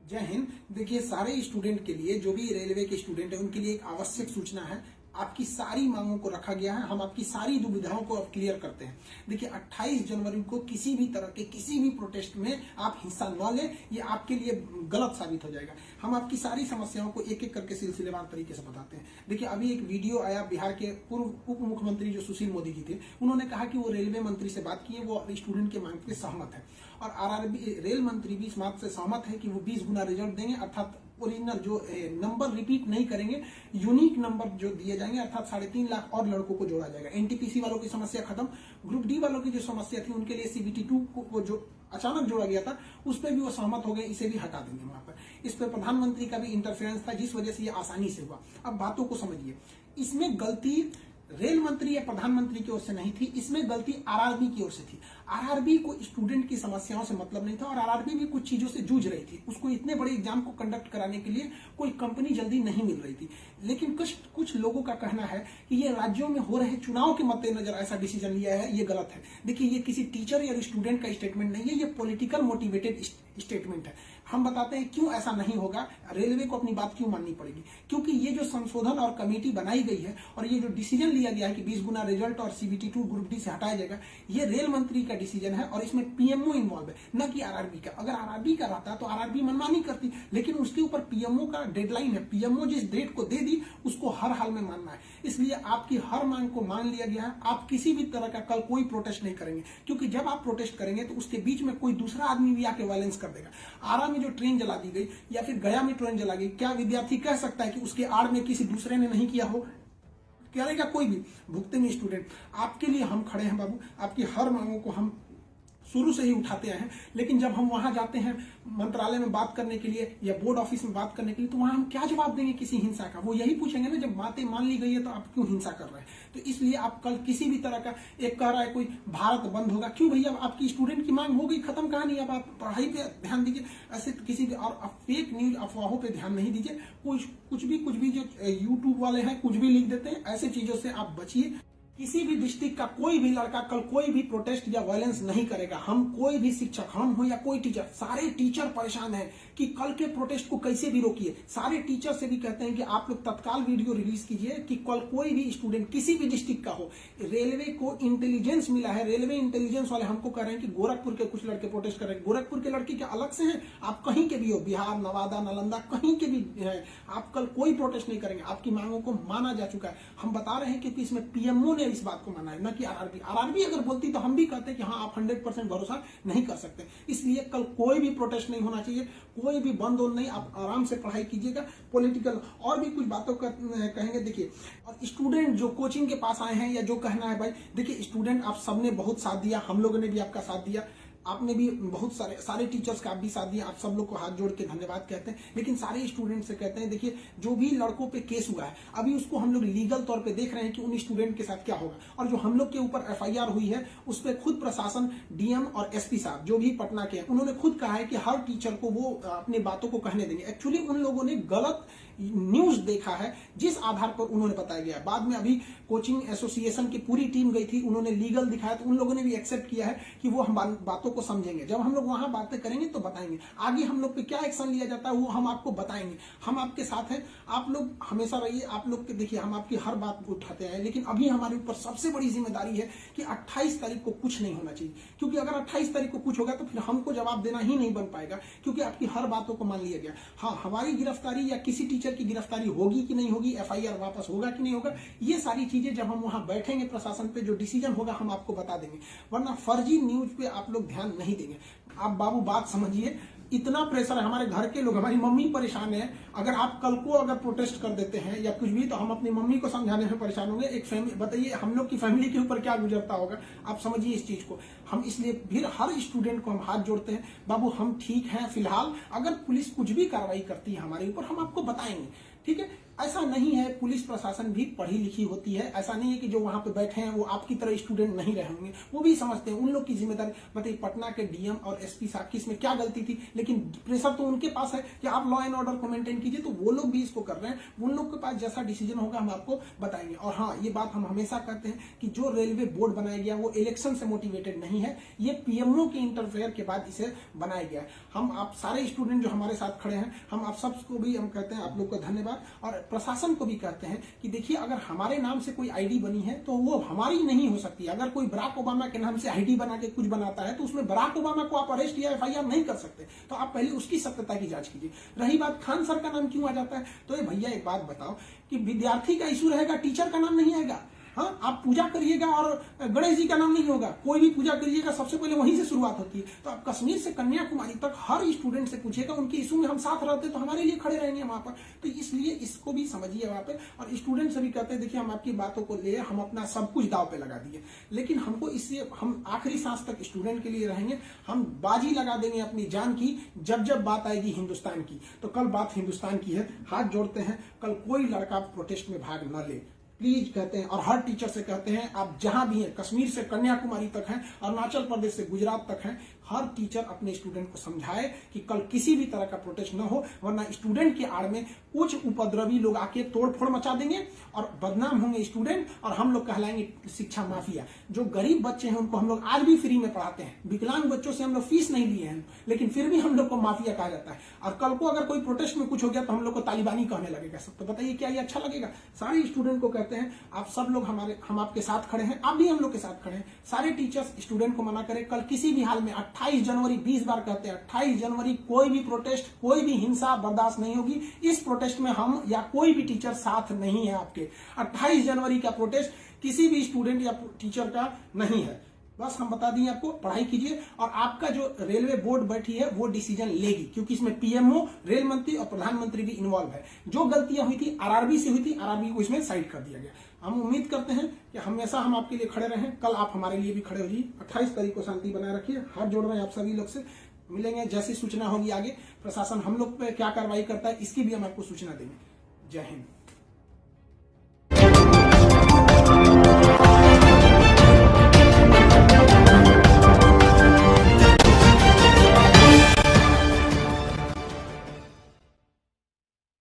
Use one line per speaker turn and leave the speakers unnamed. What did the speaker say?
जय हिंद। देखिए, सारे स्टूडेंट के लिए, जो भी रेलवे के स्टूडेंट है, उनके लिए एक आवश्यक सूचना है। आपकी सारी मांगों को रखा गया है। हम आपकी सारी दुविधाओं को अब क्लियर करते हैं। देखिए, 28 जनवरी को किसी भी तरह के किसी भी प्रोटेस्ट में आप हिस्सा न लें, ये आपके लिए गलत साबित हो जाएगा। हम आपकी सारी समस्याओं को एक एक करके सिलसिलेवार तरीके से बताते हैं। देखिए, अभी एक वीडियो आया, बिहार के पूर्व उप मुख्यमंत्री जो सुशील मोदी जी थे, उन्होंने कहा कि वो रेलवे मंत्री से बात किए, वो स्टूडेंट के मांग के सहमत है। और आरआरबी रेल मंत्री भी इस बात से सहमत है कि वो 20 गुना रिजल्ट देंगे, अर्थात ओरिजिनल जो नंबर रिपीट नहीं करेंगे, यूनिक नंबर जो दिए जाएंगे, अर्थात 3.5 लाख और लड़कों को जोड़ा जाएगा। एनटीपीसी वालों की समस्या खत्म। ग्रुप डी वालों की जो समस्या थी, उनके लिए सीबीटी 2 को जो अचानक जोड़ा गया था, उस पर भी वो सहमत हो गए, इसे भी हटा देंगे वहां पर। इस पर प्रधानमंत्री का भी इंटरफेरेंस था, जिस वजह से ये आसानी से हुआ। अब बातों को समझिए, इसमें गलती रेल मंत्री या प्रधानमंत्री की ओर से नहीं थी, इसमें गलती आरआरबी की ओर से थी। आरआरबी को स्टूडेंट की समस्याओं से मतलब नहीं था, और आरआरबी भी कुछ चीजों से जूझ रही थी। उसको इतने बड़े एग्जाम को कंडक्ट कराने के लिए कोई कंपनी जल्दी नहीं मिल रही थी। लेकिन कुछ लोगों का कहना है कि ये राज्यों में हो रहे चुनाव के मद्देनजर ऐसा डिसीजन लिया है, ये गलत है। देखिए, ये किसी टीचर या स्टूडेंट का स्टेटमेंट नहीं है, ये पॉलिटिकल मोटिवेटेड स्टेटमेंट है। हम बताते हैं क्यों ऐसा नहीं होगा, रेलवे को अपनी बात क्यों माननी पड़ेगी। क्योंकि ये जो संशोधन और कमेटी बनाई गई है, और ये जो डिसीजन लिया गया है कि 20 गुना रिजल्ट और सीबीटी 2 ग्रुप डी से हटाया जाएगा, ये रेल मंत्री का डिसीजन है, और इसमें पीएमओ इन्वॉल्व है, न कि आरआरबी का। अगर आरआरबी का रहता तो आरआरबी मनमानी करती, लेकिन उसके ऊपर पीएमओ का डेडलाइन है। पीएमओ जिस डेट को दे दी, उसको हर हाल में मानना है। इसलिए आपकी हर मांग को मान लिया गया है। आप किसी भी तरह का कल कोई प्रोटेस्ट नहीं करेंगे, क्योंकि जब आप प्रोटेस्ट करेंगे तो उसके बीच में कोई दूसरा आदमी भी आके वायलेंस कर देगा। आरा में जो ट्रेन जला दी गई, या फिर गया में ट्रेन जला गई, क्या विद्यार्थी कह सकता है कि उसके आड़ में किसी दूसरे ने नहीं किया हो? करेगा कोई भी? भुगतेंगे स्टूडेंट। आपके लिए हम खड़े हैं बाबू। आपकी हर मांगों को हम शुरू से ही उठाते आए हैं। लेकिन जब हम वहां जाते हैं मंत्रालय में बात करने के लिए या बोर्ड ऑफिस में बात करने के लिए, तो वहां हम क्या जवाब देंगे किसी हिंसा का? वो यही पूछेंगे ना, जब बातें मान ली गई है तो आप क्यों हिंसा कर रहे हैं? तो इसलिए आप कल किसी भी तरह का, एक कह रहा है कोई भारत बंद होगा, क्यों भैया? आपकी स्टूडेंट की मांग हो गई, खत्म कहानी। अब आप पढ़ाई पे ध्यान दीजिए, ऐसे किसी भी और फेक न्यूज अफवाहों पे ध्यान नहीं दीजिए। कुछ भी जो यूट्यूब वाले हैं कुछ भी लिख देते हैं, ऐसे चीजों से आप बचिए। किसी भी डिस्ट्रिक्ट का कोई भी लड़का कल कोई भी प्रोटेस्ट या वायलेंस नहीं करेगा। हम कोई भी शिक्षक, हम हो या कोई टीचर, सारे टीचर परेशान हैं कि कल के प्रोटेस्ट को कैसे भी रोकिए। सारे टीचर से भी कहते हैं कि आप लोग तत्काल वीडियो रिलीज कीजिए कि कल कोई भी स्टूडेंट किसी भी डिस्ट्रिक्ट का हो। रेलवे को इंटेलिजेंस मिला है, रेलवे इंटेलिजेंस वाले हमको कह रहे हैं कि गोरखपुर के कुछ लड़के प्रोटेस्ट कर रहे हैं। गोरखपुर के लड़के क्या अलग से हैं? आप कहीं के भी हो, बिहार, नवादा, नालंदा, कहीं के भी है, आप कल कोई प्रोटेस्ट नहीं करेंगे। आपकी मांगों को माना जा चुका है। हम बता रहे हैं कि इसमें पीएमओ ने इस बात को माना है, न कि आरआरबी। आरआरबी अगर बोलती तो हम भी कहते कि हाँ, आप 100% भरोसा नहीं कर सकते। इसलिए कल कोई भी प्रोटेस्ट नहीं होना चाहिए, कोई भी बंद हो नहीं। आप आराम से पढ़ाई कीजिएगा। पॉलिटिकल और भी कुछ बातों का कहेंगे। देखिए, और स्टूडेंट जो कोचिंग के पास आए हैं, या जो कहना है भाई, देखिए स्टूडेंट आप सबने बहुत साथ दिया, हम लोगों ने भी आपका साथ दिया, आपने भी बहुत सारे टीचर्स का आप भी साथ दिया। आप सब लोग को हाथ जोड़ के धन्यवाद कहते हैं। लेकिन सारे स्टूडेंट से कहते हैं, देखिए जो भी लड़कों पे केस हुआ है, अभी उसको हम लोग लीगल तौर पे देख रहे हैं कि उन स्टूडेंट के साथ क्या होगा। और जो हम लोग के ऊपर एफआईआर हुई है, उस पर खुद प्रशासन, डीएम और एसपी साहब जो भी पटना के हैं, उन्होंने खुद कहा है कि हर टीचर को वो अपनी बातों को कहने देंगे। एक्चुअली उन लोगों ने गलत न्यूज देखा है, जिस आधार पर उन्होंने बताया गया। बाद में अभी कोचिंग एसोसिएशन की पूरी टीम गई थी, उन्होंने लीगल दिखाया, तो उन लोगों ने भी एक्सेप्ट किया है कि वो हम बातों को समझेंगे। जब हम लोग वहां बातें करेंगे तो बताएंगे। आगे हम लोग पे क्या एक्शन लिया जाता है वो हम आपको बताएंगे। हम आपके साथ हैं, आप लोग हमेशा रहिए। आप लोग के देखिए, हम आपकी हर बात उठाते हैं। लेकिन अभी हमारे ऊपर सबसे बड़ी जिम्मेदारी है कि 28 तारीख को कुछ नहीं होना चाहिए, क्योंकि अगर 28 तारीख को कुछ होगा तो फिर हमको जवाब देना ही नहीं बन पाएगा, क्योंकि आपकी हर बातों को मान लिया गया। हाँ, हमारी गिरफ्तारी या किसी टीचर की गिरफ्तारी होगी कि नहीं होगी, एफआईआर वापस होगा कि नहीं होगा, ये सारी चीजें जब हम वहां बैठेंगे प्रशासन पे, जो डिसीजन होगा हम आपको बता देंगे। वरना फर्जी न्यूज पे आप लोग ध्यान नहीं देंगे। आप बाबू बात समझिए, इतना प्रेशर है। हमारे घर के लोग, हमारी मम्मी परेशान है। अगर आप कल को अगर प्रोटेस्ट कर देते हैं या कुछ भी, तो हम अपनी मम्मी को समझाने में परेशान होंगे। एक फैमिली, बताइए हम लोग की फैमिली के ऊपर क्या गुजरता होगा। आप समझिए इस चीज को। हम इसलिए फिर हर स्टूडेंट को हम हाथ जोड़ते हैं, बाबू हम ठीक हैं फिलहाल। अगर पुलिस कुछ भी कार्रवाई करती है हमारे ऊपर, हम आपको बताएंगे, ठीक है, ऐसा नहीं है, पुलिस प्रशासन भी पढ़ी लिखी होती है, ऐसा नहीं है कि जो वहां पे बैठे हैं वो आपकी तरह स्टूडेंट नहीं रहे होंगे, वो भी समझते हैं, उन लोग की जिम्मेदारी। बताइए पटना के डीएम और एसपी साहब की इसमें क्या गलती थी, लेकिन प्रेशर तो उनके पास है कि आप लॉ एंड ऑर्डर को मेंटेन कीजिए, तो वो लोग भी इसको कर रहे हैं, उन लोग के पास जैसा डिसीजन होगा हम आपको बताएंगे। और हाँ, ये बात हम हमेशा कहते हैं कि जो रेलवे बोर्ड बनाया गया वो इलेक्शन से मोटिवेटेड नहीं है, ये पीएमओ के इंटरफेयर के बाद इसे बनाया गया है। हम आप सारे स्टूडेंट जो हमारे साथ खड़े हैं, हम आप सबको भी हम कहते हैं आप लोग का धन्यवाद, और प्रशासन को भी कहते हैं कि देखिए अगर हमारे नाम से कोई आईडी बनी है तो वो हमारी नहीं हो सकती। अगर कोई बराक ओबामा के नाम से आईडी बना के कुछ बनाता है तो उसमें बराक ओबामा को आप अरेस्ट या एफआईआर नहीं कर सकते, तो आप पहले उसकी सत्यता की जांच कीजिए। रही बात खान सर का नाम क्यों आ जाता है, तो ये भैया एक बात बताओ कि विद्यार्थी का इशू रहेगा, टीचर का नाम नहीं आएगा। हाँ, आप पूजा करिएगा और गणेश जी का नाम नहीं होगा, कोई भी पूजा करिएगा सबसे पहले वहीं से शुरुआत होती है। तो आप कश्मीर से कन्याकुमारी तक हर स्टूडेंट से पूछिएगा, उनके इशू में हम साथ रहते तो हमारे लिए खड़े रहेंगे वहां पर। तो इसलिए इसको भी समझिए वहां पे, और स्टूडेंट से भी कहते हैं देखिए हम आपकी बातों को ले, हम अपना सब कुछ दाव पे लगा दिए, लेकिन हमको इससे हम आखिरी सांस तक स्टूडेंट के लिए रहेंगे, हम बाजी लगा देंगे अपनी जान की जब जब बात आएगी हिंदुस्तान की। तो कल बात हिंदुस्तान की है, हाथ जोड़ते हैं, कल कोई लड़का प्रोटेस्ट में भाग न ले प्लीज कहते हैं, और हर टीचर से कहते हैं आप जहां भी हैं, कश्मीर से कन्याकुमारी तक हैं, अरुणाचल प्रदेश से गुजरात तक हैं, हर टीचर अपने स्टूडेंट को समझाए कि कल किसी भी तरह का प्रोटेस्ट न हो, वरना स्टूडेंट के आड़ में कुछ उपद्रवी लोग आके तोड़फोड़ मचा देंगे और बदनाम होंगे स्टूडेंट, और हम लोग कहलाएंगे शिक्षा माफिया। जो गरीब बच्चे हैं उनको हम लोग आज भी फ्री में पढ़ाते हैं, विकलांग बच्चों से हम लोग फीस नहीं लिए हैं, लेकिन फिर भी हम लोग को माफिया कहा जाता है। और कल को अगर कोई प्रोटेस्ट में कुछ हो गया तो हम लोग को तालिबानी कहने लगेगा सब। तो बताइए क्या ये अच्छा लगेगा? सारे स्टूडेंट को कहते हैं आप सब लोग हम आपके साथ खड़े हैं, आप भी हम लोग के साथ खड़े हैं। सारे टीचर्स स्टूडेंट को मना करें, कल किसी भी हाल में 28 जनवरी 20 बार कहते हैं 28 जनवरी कोई भी प्रोटेस्ट, कोई भी हिंसा बर्दाश्त नहीं होगी। इस प्रोटेस्ट में हम या कोई भी टीचर साथ नहीं है आपके। 28 जनवरी का प्रोटेस्ट किसी भी स्टूडेंट या टीचर का नहीं है। बस हम बता दिए आपको, पढ़ाई कीजिए, और आपका जो रेलवे बोर्ड बैठी है वो डिसीजन लेगी, क्योंकि इसमें पीएमओ, रेल मंत्री और प्रधानमंत्री भी इन्वॉल्व है। जो गलतियां हुई थी आरआरबी से हुई थी, आरआरबी को इसमें साइड कर दिया गया। हम उम्मीद करते हैं कि हमेशा हम आपके लिए खड़े रहें, कल आप हमारे लिए भी खड़े हो जाइए। 28 तारीख को शांति बनाए रखिए, हाथ जोड़ रहे हैं आप सभी लोग से। मिलेंगे, जैसी सूचना होगी आगे प्रशासन हम लोग पे क्या कार्रवाई करता है इसकी भी हम आपको सूचना देंगे। जय हिंद।